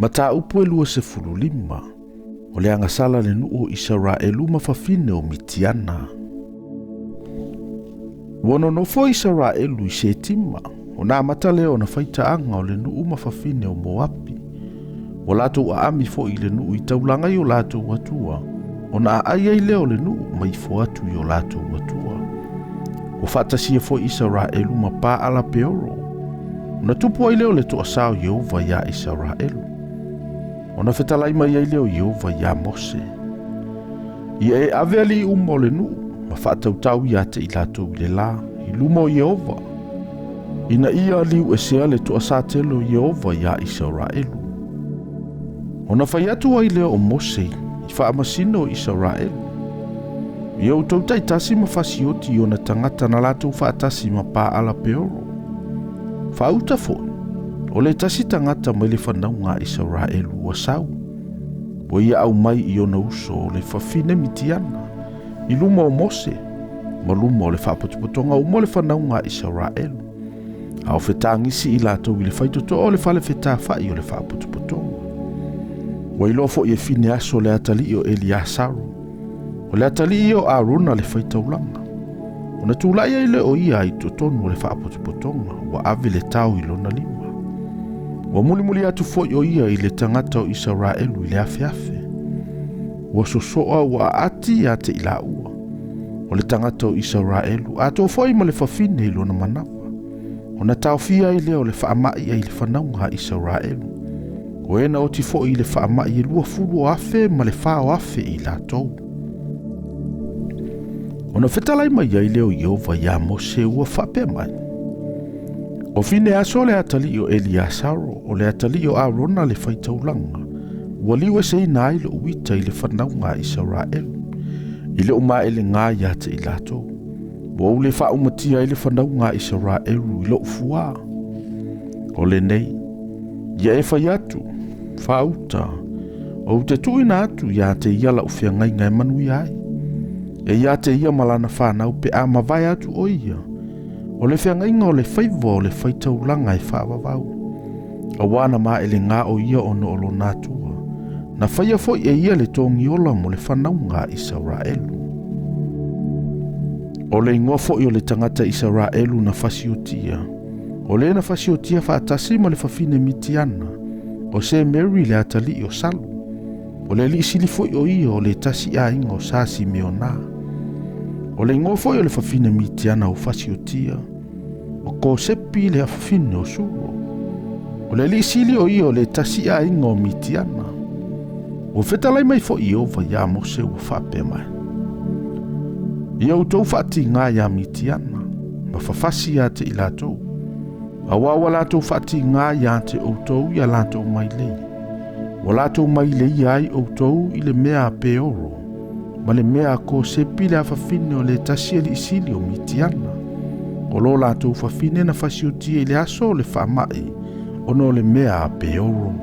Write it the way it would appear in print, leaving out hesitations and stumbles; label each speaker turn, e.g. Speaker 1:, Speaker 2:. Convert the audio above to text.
Speaker 1: Mata upu e lua se fululima, o le angasala le nuu o Israelu mafafine o mitiana. Wono no fo Israelu I se tima, o na mata leo na faitaanga o le nuu mafafine o Moapi. O lato a ami fo I le nuu I taulanga I o lato watua, o na aia I leo le nuu mai fo atu I o lato watua. O fatasia fo Israelu ma pa ala peoro, na tupu ai leo le to asao Yehova ya Israelu. Ona fetalai mai ai leo Yehova ya Mose. Ia e ave ali umo le nuu, ma whaatautau ia te ilato I le la, I lumo Yehova. Ina ia liu e sea le to asatelo Yehova ya Israelu. Ona whai atu ai leo o Mose, I whaamasino o Israelu. Ia utau taitasi ma fasioti I ona tangata na lato whaatasi ma pa ala peoro. Whauta foi. O le tasi tangata mai le whanau ngā Israelu wa sau. O ia au mai I ona uso o le whawhine mitiana. I luma o Mose. Ma luma o le whapotopotonga o mo le whanau ngā Israelu. Au whetangisi I lato I le whaitoto o le whale whetawhai o le whapotopotonga. O I lofo I e fine aso le atali o Eliasaru. O le atali o Aruna le whaitaulanga. O na tūlai ai le o ia I totonu o le whapotopotonga. Wa ave le tau I lona lima. Wa muli atu fo o ia I le tangata o Israelu I le afe. Wa sosoa wa ati a te ila ua. O le tangata o Israelu ato fo I ma le whawhine I lona manawa. O na taufia I leo le whaamai ai le whanaunga Israelu. O ena o ti fo I le whaamai I lua fulu o afe ma le whao afe I la tou. O na whetalai mai ai leo Yehova ya Mose ua whape mai. O fine aso le atali o Eliasaro o le atali o Arona le Faitauina. Ua liwe se ina le uita I le whanaunga Israelu. I le uma ele ngā ia te ilato. Ua ule whaumatia I le whanaunga Israelu I lo ufua. O le nei, ia e whai atu, whauta, o te tuina atu ia te ia la ufia ngai ngai manui ai. E ia te ia malana whanau pe a mawai atu o ia. O le whiangainga o le whaiva o le whaitaulanga I whaavavau. A wana maa ele ngā o ia o no olo nātua. Na whaia foi e ia le tōngi ola mo le whanaunga Israelu. O le ingoa foi o le tangata Israelu na whasiotia. O le na whasiotia whaatasi ma le whawhine mitiana. O se Mary le atali o salu. O le li sili foi o ia o le tasi a ingo sasi meona. O le ingoa foi o le whawhine mitiana o whasiotia. O ko sepi le awhine o suro. O le li sili o ia o le tasi a ingo mitiana. O whetalai mai fo I ova ia Mose ua whape mai. Ia utou whaati ngā ia mitiana. Ma whawhasi ia te ilatou. A wawa latou whaati ngā ia te outou ia latou mai lei. Wa latou mai lei ai outou I le mea peoro. Ma le mea ko sepi le awhawhine o le tasi e li isili o mitiana. O lo latou whawhine na whasiotia I le aso o le whamai. Ono le mea peoro.